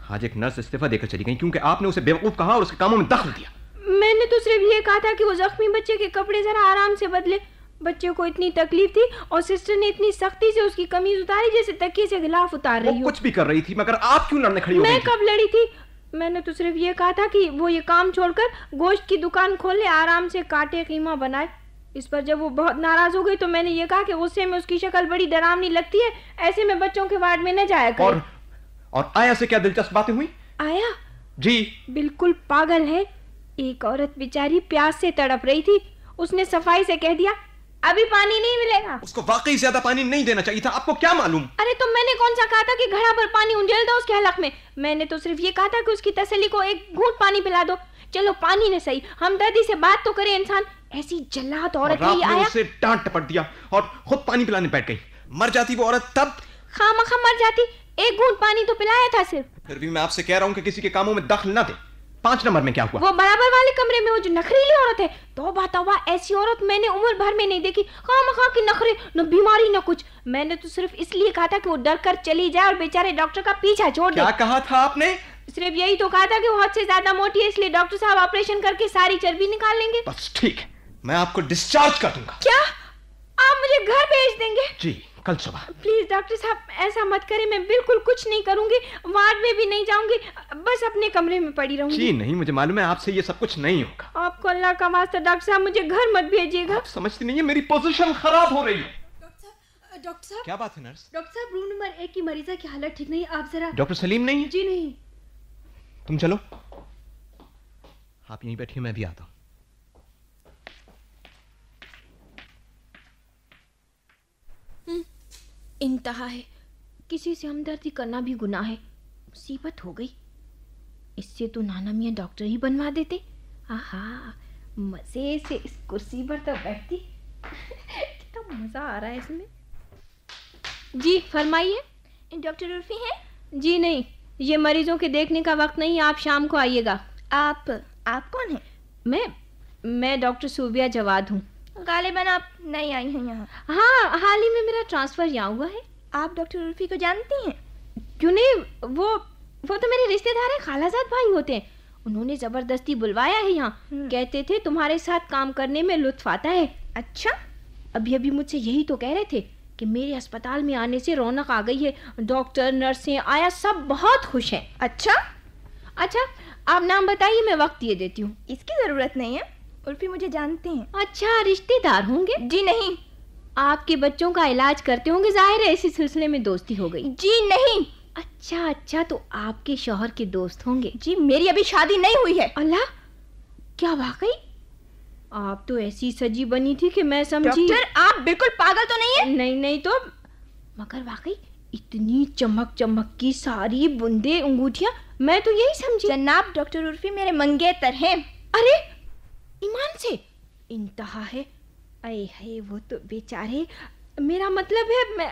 आज एक नर्स इस्तीफा देकर चली गई क्योंकि आपने उसे बेवकूफ कहा और उसके कामों में दखल दिया। मैंने तो सिर्फ ये कहा था कि वो जख्मी बच्चे के कपड़े जरा आराम से बदले। बच्चे को इतनी तकलीफ थी और सिस्टर ने इतनी सख्ती से उसकी कमीज उतारी जैसे तकिए से गिलाफ उतार रही हो। कुछ भी कर रही थी, मगर आप क्यों लड़ने खड़ी हो गई? मैं कब लड़ी थी? मैंने तो सिर्फ ये कहा था कि वो ये काम छोड़कर गोश्त की दुकान खोल ले, आराम से काटे कीमा बनाए। इस पर जब वो बहुत नाराज हो गई तो मैंने ये कहा कि गुस्से में उसकी शक्ल बड़ी डरावनी लगती है, ऐसे में बच्चों के वार्ड में न जाया करे। और आया से क्या दिलचस्प बातें हुई? आया जी बिल्कुल पागल है। एक औरत बेचारी प्यास से तड़प रही थी, उसने सफाई से कह दिया, अभी पानी नहीं मिलेगा। उसको वाकई ज्यादा पानी नहीं देना चाहिए था, आपको क्या मालूम? अरे तो मैंने कौन सा कहा था कि घड़ा भर पानी उंडेल दो उसके हलक में? मैंने तो सिर्फ ये कहा था कि उसकी तसल्ली को एक घूंट पानी पिला दो। चलो पानी ने सही, हमदर्दी से बात तो करे इंसान। ऐसी जल्लाद औरत ही आया, उसे डांट टपट दिया और खुद पानी पिलाने बैठ गई। मर जाती वो औरत तब। खामखा मर जाती, एक घूंट पानी तो पिलाया था सिर्फ। फिर भी मैं आपसे कह रहा हूँ कि किसी के कामों में दखल न दे। 5 नंबर में क्या हुआ? वो बराबर वाले कमरे में वो जो नखरीली औरत है, तौबा तौबा, ऐसी औरत मैंने उम्र भर में नहीं देखी। खामखा की नखरे, न बीमारी न कुछ। मैंने तो सिर्फ इसलिए कहा था कि वो डर कर चली जाए और बेचारे डॉक्टर का पीछा छोड़ दे। क्या कहा था आपने? सिर्फ यही तो कहा था कि वो हद से ज्यादा मोटी है, इसलिए डॉक्टर साहब ऑपरेशन करके सारी चर्बी निकाल लेंगे। बस ठीक है, मैं आपको डिस्चार्ज कर दूंगा। क्या आप मुझे घर भेज देंगे? जी, कल सुबह। प्लीज डॉक्टर साहब ऐसा मत करें, मैं बिल्कुल कुछ नहीं करूंगी, वार्ड में भी नहीं जाऊंगी, बस अपने कमरे में पड़ी रहूंगी। जी नहीं, मुझे मालूम है आपसे ये सब कुछ नहीं होगा। आपको अल्लाह का वास्ता डॉक्टर साहब मुझे घर मत भेजिएगा। आप समझती नहीं है, मेरी पोजीशन खराब हो रही है। डॉक्टर साहब। क्या बात है नर्स? डॉक्टर साहब, रूम नंबर 1 की मरीजा की हालत ठीक नहीं, आप जरा। डॉक्टर सलीम नहीं है? जी नहीं। तुम चलो, आप यहीं बैठिए, मैं भी आता हूं। इंतहा है, किसी से हमदर्दी करना भी गुनाह है। मुसीबत हो गई, इससे तो नाना मियाँ डॉक्टर ही बनवा देते। आहा, मजे से इस कुर्सी पर तो बैठती। कितना मजा आ रहा है इसमें। जी फरमाइए। डॉक्टर उर्फी हैं? जी नहीं, ये मरीजों के देखने का वक्त नहीं, आप शाम को आइएगा। आप कौन हैं? मैं डॉक्टर सूबिया जवाद हूँ। गालिबन आप नहीं आई हैं यहाँ। हाँ, हाल ही में मेरा ट्रांसफर यहाँ हुआ है। आप डॉक्टर उर्फी को जानती हैं? क्यों नहीं, वो तो मेरे रिश्तेदार हैं, खालाजाद भाई होते हैं। उन्होंने जबरदस्ती बुलवाया है यहाँ। कहते थे तुम्हारे साथ काम करने में लुत्फ आता है। अच्छा, अभी मुझसे यही तो कह रहे थे कि मेरे अस्पताल में आने से रौनक आ गई है, डॉक्टर नर्सें आया सब बहुत खुश हैं। अच्छा, आप नाम बताइए, मैं वक्त दिए देती हूँ। इसकी जरूरत नहीं है, उर्फी मुझे जानते हैं। अच्छा, रिश्तेदार होंगे? जी नहीं। आपके बच्चों का इलाज करते होंगे, जाहिर है इसी सिलसिले में दोस्ती हो गई। जी नहीं। अच्छा, तो आपके शौहर के दोस्त होंगे? जी, मेरी अभी शादी नहीं हुई है। अल्लाह, क्या वाकई? आप तो ऐसी सजी बनी थी कि मैं समझी। डॉक्टर, आप बिल्कुल पागल तो नहीं है? नहीं तो, मगर वाकई इतनी चमक की सारी बूंदे अंगूठियां, मैं तो यही समझी। जनाब डॉक्टर उर्फी मेरे मंगेतर हैं। अरे ईमान से इंतहा है। अरे है, वो तो बेचारे, मेरा मतलब है मैं,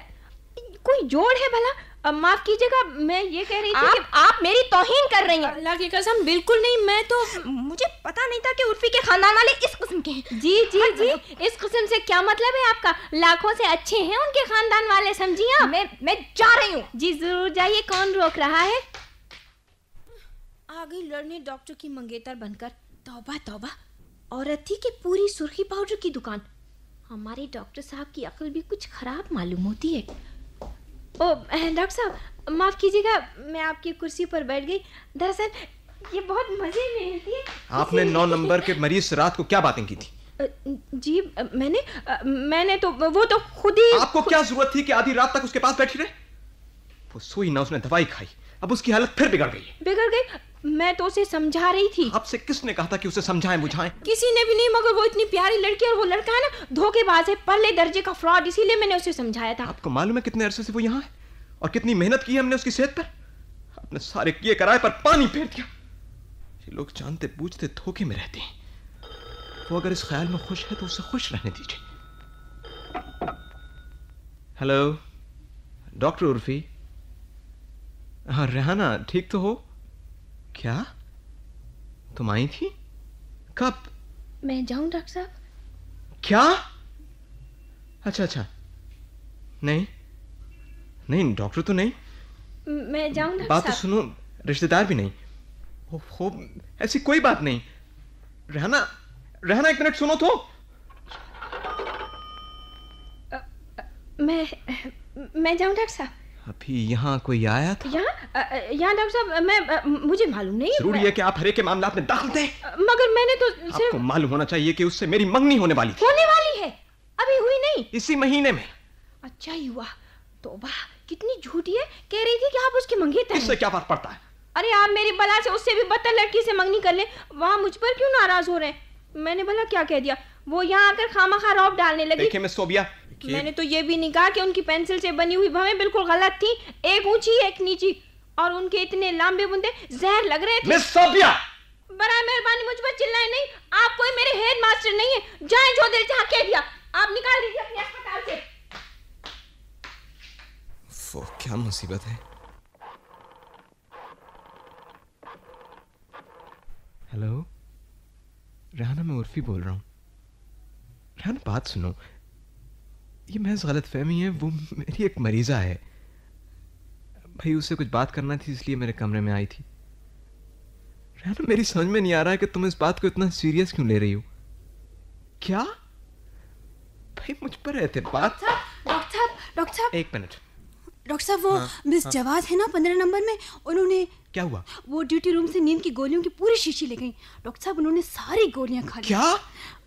कोई जोड़ है भला? माफ कीजिएगा, मैं ये कह रही थी कि आप मेरी तौहीन कर रही हैं। अल्लाह की कसम बिल्कुल नहीं, मैं तो, मुझे पता नहीं था कि उर्फी के खानदान वाले इस किस्म के हैं। जी, इस किस्म से क्या मतलब है आपका? लाखों से अच्छे हैं उनके खानदान वाले, समझिए आप। मैं जा रही हूँ। जी जरूर जाइए, कौन रोक रहा है? आ गई लड़ने डॉक्टर की मंगेतर बनकर। तौबा, औरत थी कि पूरी सुर्खी पाउडर की दुकान। हमारे डॉक्टर साहब की अक्ल भी कुछ खराब मालूम होती है। ओ डॉक्टर साहब, माफ कीजिएगा, मैं आपकी कुर्सी पर बैठ गई। दरअसल ये बहुत मजे में होती है। आपने 9 नंबर के मरीज से रात को क्या बातें की थी? जी मैंने तो, वो तो खुद ही। आपको क्या जरूरत थी कि आधी रात तक उसके पास बैठी रहे? वो सोई ना, उसने दवाई खाई, अब उसकी हालत फिर बिगड़ गई। मैं तो उसे समझा रही थी। आपसे किसने कहा था कि उसे समझाएं बुझाएं? किसी ने भी नहीं, मगर वो इतनी प्यारी लड़की और वो लड़का है ना, धोखेबाज है, पहले दर्जे का फ्रॉड, इसीलिए मैंने उसे समझाया था। आपको मालूम है कितने अरसे से वो यहाँ है और कितनी मेहनत की है हमने उसकी सेहत पर? अपने सारे किए कराए पर पानी फेर दिया। ये लोग जानते बूझते धोखे में रहते हैं। वो अगर इस ख्याल में खुश है तो उसे खुश रहने दीजिए। Hello doctor Urfi. हाँ रेहाना, ठीक तो हो? क्या तुम आई थी? कब? मैं जाऊं डॉक्टर साहब? क्या? अच्छा, नहीं डॉक्टर तो नहीं। मैं जाऊं डॉक्टर साहब? बात तो सुनो, रिश्तेदार भी नहीं। हो ऐसी कोई बात नहीं। रेहाना, एक मिनट सुनो तो। मैं जाऊं डॉक्टर साहब? अभी यहाँ कोई आया था? यहाँ डॉक्टर साहब, मुझे मालूम नहीं। जरूरी है कि आप हरे के मामलात में दाखिल थे? मगर मैंने तो आपको मालूम होना चाहिए कि उससे मेरी मंगनी होने वाली थी। होने वाली है? अभी हुई नहीं? इसी महीने में। अच्छा ही हुआ। तौबा, कितनी झूठी है। कह रही थी कि आप उसकी मंगेतर हैं। इससे क्या फर्क पड़ता है? अरे आप मेरी बला से उससे भी बदतर लड़की से मंगनी कर ले, वहाँ मुझ पर क्यों नाराज हो रहे हैं? मैंने भला क्या कह दिया? वो यहाँ आकर खामखा रौब डालने लगी। देखिए मिस सोबिया, मैंने तो ये भी नहीं कहा कि उनकी पेंसिल से बनी हुई भवें बिल्कुल गलत थी, एक ऊंची एक नीची, और उनके इतने लंबे बुंदे जहर लग रहे थे। मिस सोबिया, बराए मेहरबानी मुझ पर चिल्लाए नहीं, आप कोई मेरे हेड मास्टर नहीं है। जाएं जो दिल चाह कह दिया, आप निकाल दीजिए अपने अस्पताल से। वो क्या मुसीबत है। हेलो रेहाना, मैं उर्फी बोल रहा हूँ। रेहाना बात सुनो, ये महज गलतफहमी है, वो मेरी एक मरीजा है भाई, उससे कुछ बात करना थी इसलिए मेरे कमरे में आई थी। रेहाना मेरी समझ में नहीं आ रहा है कि तुम इस बात को इतना सीरियस क्यों ले रही हो। क्या भाई मुझ पर रहते बात। डॉक्टर साहब एक मिनट डॉक्टर साहब, वो मिस जवाद है ना 15 नंबर में, उन्होंने क्या हुआ? वो ड्यूटी रूम से नींद की गोलियों की पूरी शीशी ले गई। डॉक्टर साहब उन्होंने सारी गोलियां खा ली। क्या?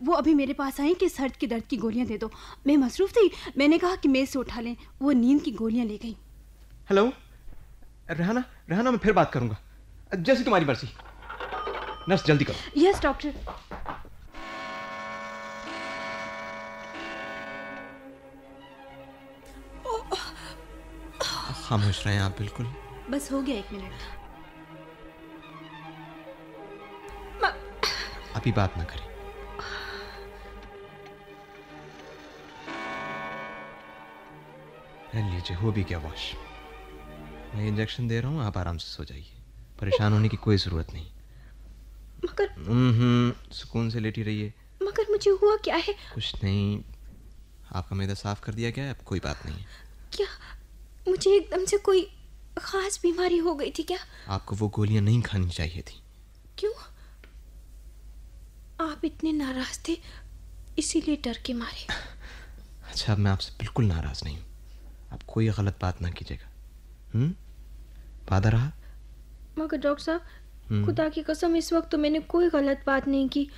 वो अभी मेरे पास आई कि सर के दर्द की गोलियां दे दो। मैं मसरूफ थी, मैंने कहा कि मेज से उठा लें, वो नींद की गोलियां ले गई। हेलो रेहाना, रेहाना मैं फिर बात करूंगा, जैसे तुम्हारी मर्जी। नर्स जल्दी करो। Yes doctor. खामोश रहें आप बिल्कुल। बस हो गया 1 मिनट। अभी बात ना करें। लीजिए, हो भी क्या वॉश। मैं इंजेक्शन दे रहा हूँ, आप आराम से सो जाइए, परेशान होने की कोई जरूरत नहीं। मगर सुकून से लेटी रहिए। मगर मुझे हुआ क्या है? कुछ नहीं, आपका मैदा साफ कर दिया गया है, अब कोई बात नहीं है। क्या मुझे एकदम से कोई खास बीमारी हो गई थी क्या? आपको वो गोलियां नहीं खानी चाहिए थी। क्यों? आप इतने नाराज थे इसीलिए डर के मारे। अच्छा, अब मैं आपसे बिल्कुल नाराज नहीं हूँ, आप कोई गलत बात ना कीजिएगा। वादा रहा? मगर डॉक्टर साहब, खुदा की कसम इस वक्त तो मैंने कोई गलत बात नहीं की।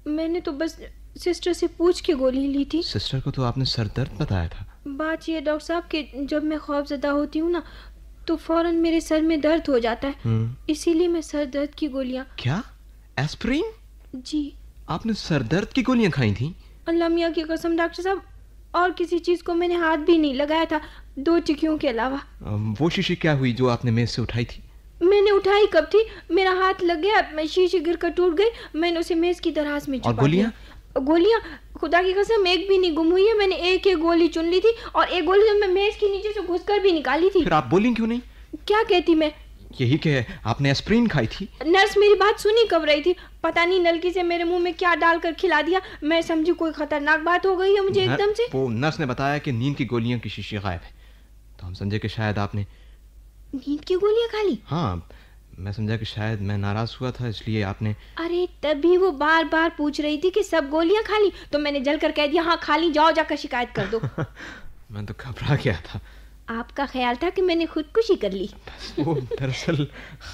मैंने तो बस सिस्टर से पूछ के गोली ली थी। सिस्टर को तो आपने सर दर्द बताया था। बात ये डॉक्टर साहब कि जब मैं खौफजदा होती हूँ ना तो फौरन मेरे सर में दर्द हो जाता है, इसीलिए मैं सर दर्द की गोलियाँ। क्या? एस्प्रिन? जी। आपने सर दर्द की गोलियाँ खाई थी? अल्लाह मियाँ की कसम डॉक्टर साहब, और किसी चीज को मैंने हाथ भी नहीं लगाया था, 2 टिकियों के अलावा। वो शीशी क्या हुई जो आपने मेज से उठाई थी? मैंने उठाई कब थी, मेरा हाथ लग गया, मैं शीशी गिर कर टूट गई, मैंने उसे मेज की दराज में छुपा दिया। गोलियां खुदा की कसम एक भी नहीं गुम हुई है, मैंने एक गोली चुन ली थी और एक गोली तो मैं मेज के नीचे से घुसकर भी निकाली थी। फिर आप बोली क्यों नहीं? क्या कहती मैं? यही कि आपने एस्प्रिन खाई थी। नर्स मेरी बात सुनी कब रही थी, पता नहीं नलकी से मेरे मुंह में क्या डालकर खिला दिया, मैं समझी कोई खतरनाक बात हो गई है मुझे एकदम से। वो नर्स ने बताया कि नींद की गोलियों की शीशी गायब है, तो हम समझे कि शायद आपने नींद की गोलियां खा ली। हाँ, मैं समझा कि शायद मैं नाराज हुआ था इसलिए आपने। अरे तभी वो बार बार पूछ रही थी कि सब गोलियां खा ली, तो मैंने जलकर कह दिया हाँ खा ली, जाओ जाकर शिकायत कर दो। मैं तो घबरा गया था। आपका ख्याल था कि मैंने खुदकुशी कर ली। वो दरअसल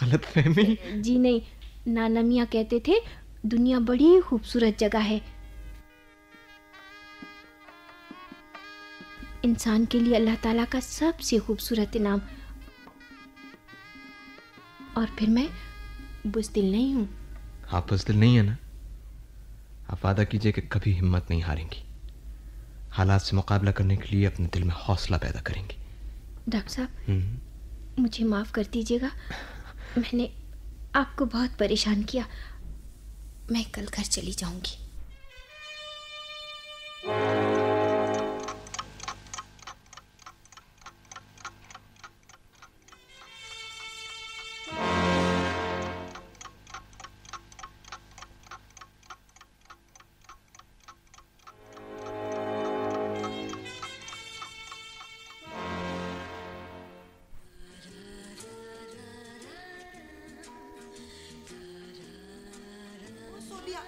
गलतफहमी। जी नहीं, नाना मियाँ कहते थे दुनिया बड़ी खूबसूरत जगह है, इंसान के लिए अल्लाह ताला का सबसे खूबसूरत इनाम। और फिर मैं बुज़दिल नहीं हूँ। आप बुज़दिल नहीं है ना? आप वादा कीजिए कि कभी हिम्मत नहीं हारेंगी, हालात से मुकाबला करने के लिए अपने दिल में हौसला पैदा करेंगी। डॉक्टर साहब, मुझे माफ़ कर दीजिएगा, मैंने आपको बहुत परेशान किया, मैं कल घर चली जाऊंगी।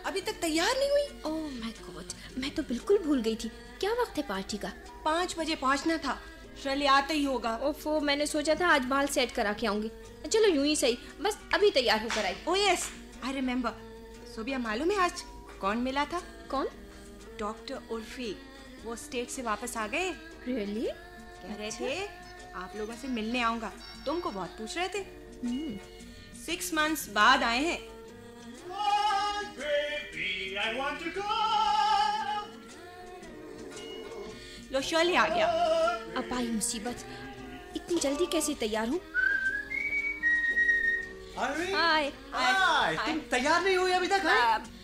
अभी तक तैयार नहीं हुई? ओह माय गॉड, मैं तो बिल्कुल भूल गई थी। क्या वक्त है पार्टी का? 5 बजे पहुंचना था, शर्ली आते ही होगा। ओफो, मैंने सोचा था आज बाल सेट करा के आऊंगी। चलो यूं ही सही, बस अभी तैयार होकर आई। Oh yes, I remember. Sobia, मालूम है आज कौन मिला था? कौन? डॉक्टर उर्फी, वो स्टेट से वापस आ गए। रियली? कह रहे थे आप लोगों से मिलने आऊंगा, तुमको बहुत पूछ रहे थे। 6 months बाद आए हैं। Baby, I want to go. लो शर्ली आ गया। अब आई मुसीबत, इतनी जल्दी कैसे तैयार हूँ? हाय हाय, तुम तैयार नहीं हुई अभी तक?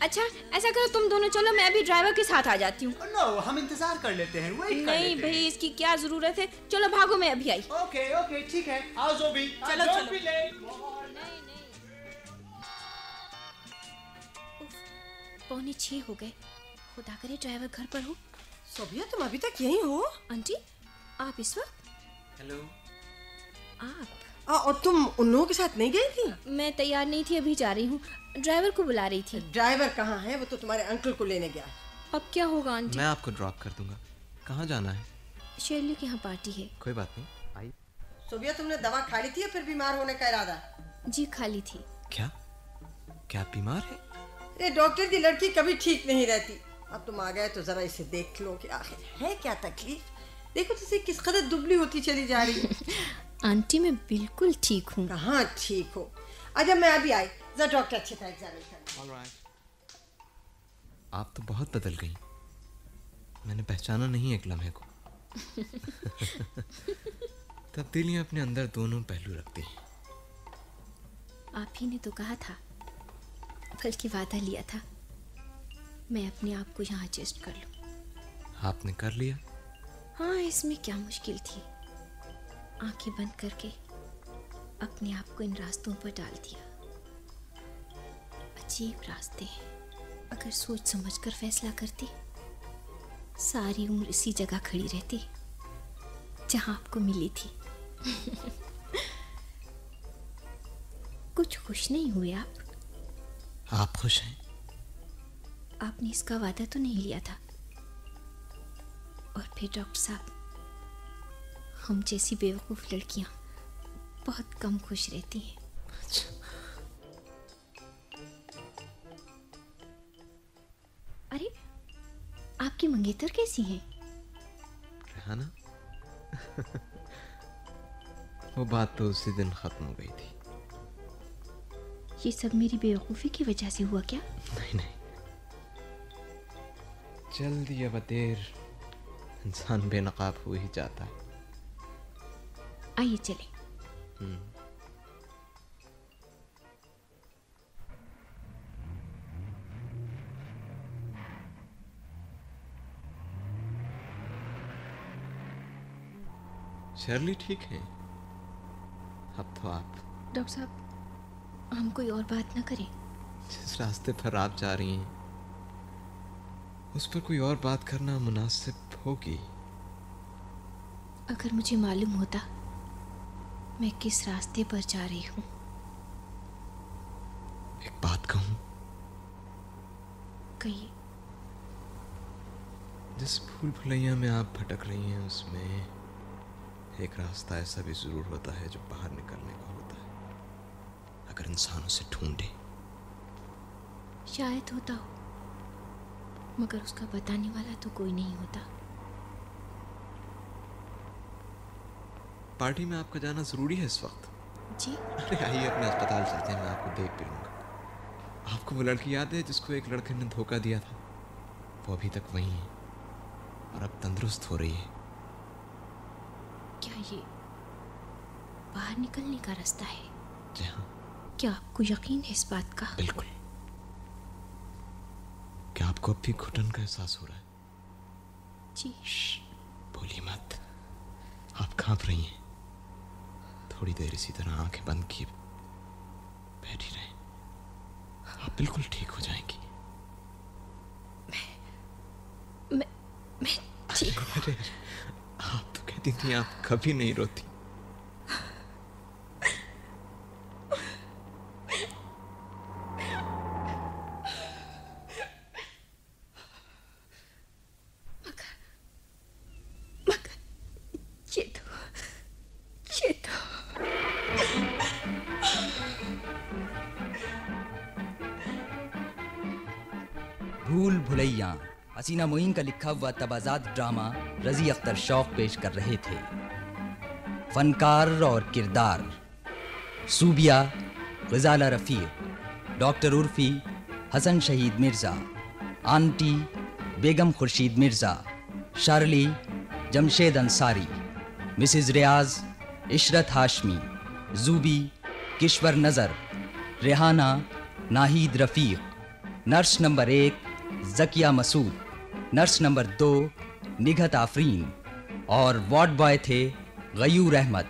अच्छा ऐसा करो, तुम दोनों चलो, मैं अभी ड्राइवर के साथ आ जाती हूँ। नो, हम इंतजार कर लेते हैं, वेट कर नहीं लेते भाई, हैं। इसकी क्या जरूरत है, चलो भागो, मैं अभी आई। ओके ओके ठीक है, आओ ज़ोबी। चलो, Don't चलो। be late. पौने 6 हो गए, खुदा करे ड्राइवर घर पर हो। सोबिया तुम अभी तक यहीं हो? आंटी आप इस वक्त? हेलो। आप और तुम उन लोगों के साथ नहीं गई थी? मैं तैयार नहीं थी, अभी जा रही हूँ, ड्राइवर को बुला रही थी। ड्राइवर कहाँ है? वो तो तुम्हारे अंकल को लेने गया। अब क्या होगा आंटी? मैं आपको ड्रॉप कर दूंगा। कहाँ जाना है? शेरली के यहाँ पार्टी है। कोई बात नहीं, आई। सोबिया तुमने दवा खा ली थी या फिर बीमार होने का इरादा? जी खाली थी। क्या क्या आप बीमार है? ये डॉक्टर की लड़की कभी ठीक नहीं रहती। अब तुम आ गए तो जरा इसे देख लो कि आखिर है क्या तकलीफ। देखो तो किस कदर दुबली होती चली जा रही है। आंटी मैं बिल्कुल ठीक हूँ। कहाँ ठीक हो? अच्छा मैं अभी आई, जरा डॉक्टर अच्छी तरह एग्जामिन कर। आप तो बहुत बदल गई, मैंने पहचाना नहीं एक लम्हे को। तब्दीलियां अपने अंदर दोनों पहलू रखती हैं। आप ही ने तो कहा था, बल्कि वादा लिया था, मैं अपने आप को यहाँ एडजस्ट कर लूँ। आपने कर लिया? हाँ, इसमें क्या मुश्किल थी। आंखें बंद करके अपने आप को इन रास्तों पर डाल दिया। अजीब रास्ते हैं, अगर सोच समझकर फैसला करती, सारी उम्र इसी जगह खड़ी रहती जहां आपको मिली थी। कुछ खुश नहीं हुए आप? आप खुश हैं? आपने इसका वादा तो नहीं लिया था। और फिर डॉक्टर साहब, हम जैसी बेवकूफ लड़कियां बहुत कम खुश रहती हैं। अरे आपकी मंगेतर कैसी हैं? रेहाना? वो बात तो उसी दिन खत्म हो गई थी। ये सब मेरी बेवकूफी की वजह से हुआ क्या? नहीं नहीं, जल्दी या देर इंसान बेनकाब हो ही जाता है। आइए चलें। शर्ली ठीक है? अब तो आप डॉक्टर साहब, हम कोई और बात ना करें। जिस रास्ते पर आप जा रही हैं उस पर कोई और बात करना मुनासिब होगी। अगर मुझे मालूम होता मैं किस रास्ते पर जा रही हूँ। एक बात कहूँ? कहिए। जिस भूल भुलैया में आप भटक रही हैं उसमें एक रास्ता ऐसा भी जरूर होता है जो बाहर निकलने का होता है, अगर इंसान उसे ढूंढे। शायद होता हो, मगर उसका बताने वाला तो कोई नहीं होता। पार्टी में आपका जाना जरूरी है इस वक्त? जी। अरे आइए अपने अस्पताल चलते हैं, मैं आपको देख भी लूंगा। आपको वो लड़की याद है जिसको एक लड़के ने धोखा दिया था? वो अभी तक वही है और अब तंदुरुस्त हो रही है। क्या ये बाहर निकलने का रास्ता है? जी हाँ। क्या आपको यकीन है इस बात का? बिल्कुल। क्या आपको अब भी घुटन का एहसास हो रहा है? जी। बोलिए मत, आप कांप रही हैं। थोड़ी देर इसी तरह आंखें बंद किए बैठी रहें, आप बिल्कुल ठीक हो जाएंगी। मैं ठीक हूँ। अरे आप तो कहती थी आप कभी नहीं रोती। भूल भुलैया हसीना मोइन का लिखा हुआ तबाजात ड्रामा रजी अख्तर शौक पेश कर रहे थे। फनकार और किरदार: Soobia Ghazala Rafiq, doctor Urfi Hasan Shahid Mirza, aunty Begum Khurshid Mirza, Shirley Jamshed Ansari, Mrs Riaz Ishrat Hashmi, Zubi Kishwar Nazar, Rehana Nahid Rafiq, nurse number 1 Zakia Masood, nurse number 2 Nighat Afreen और वार्ड बॉय थे गयूर अहमद।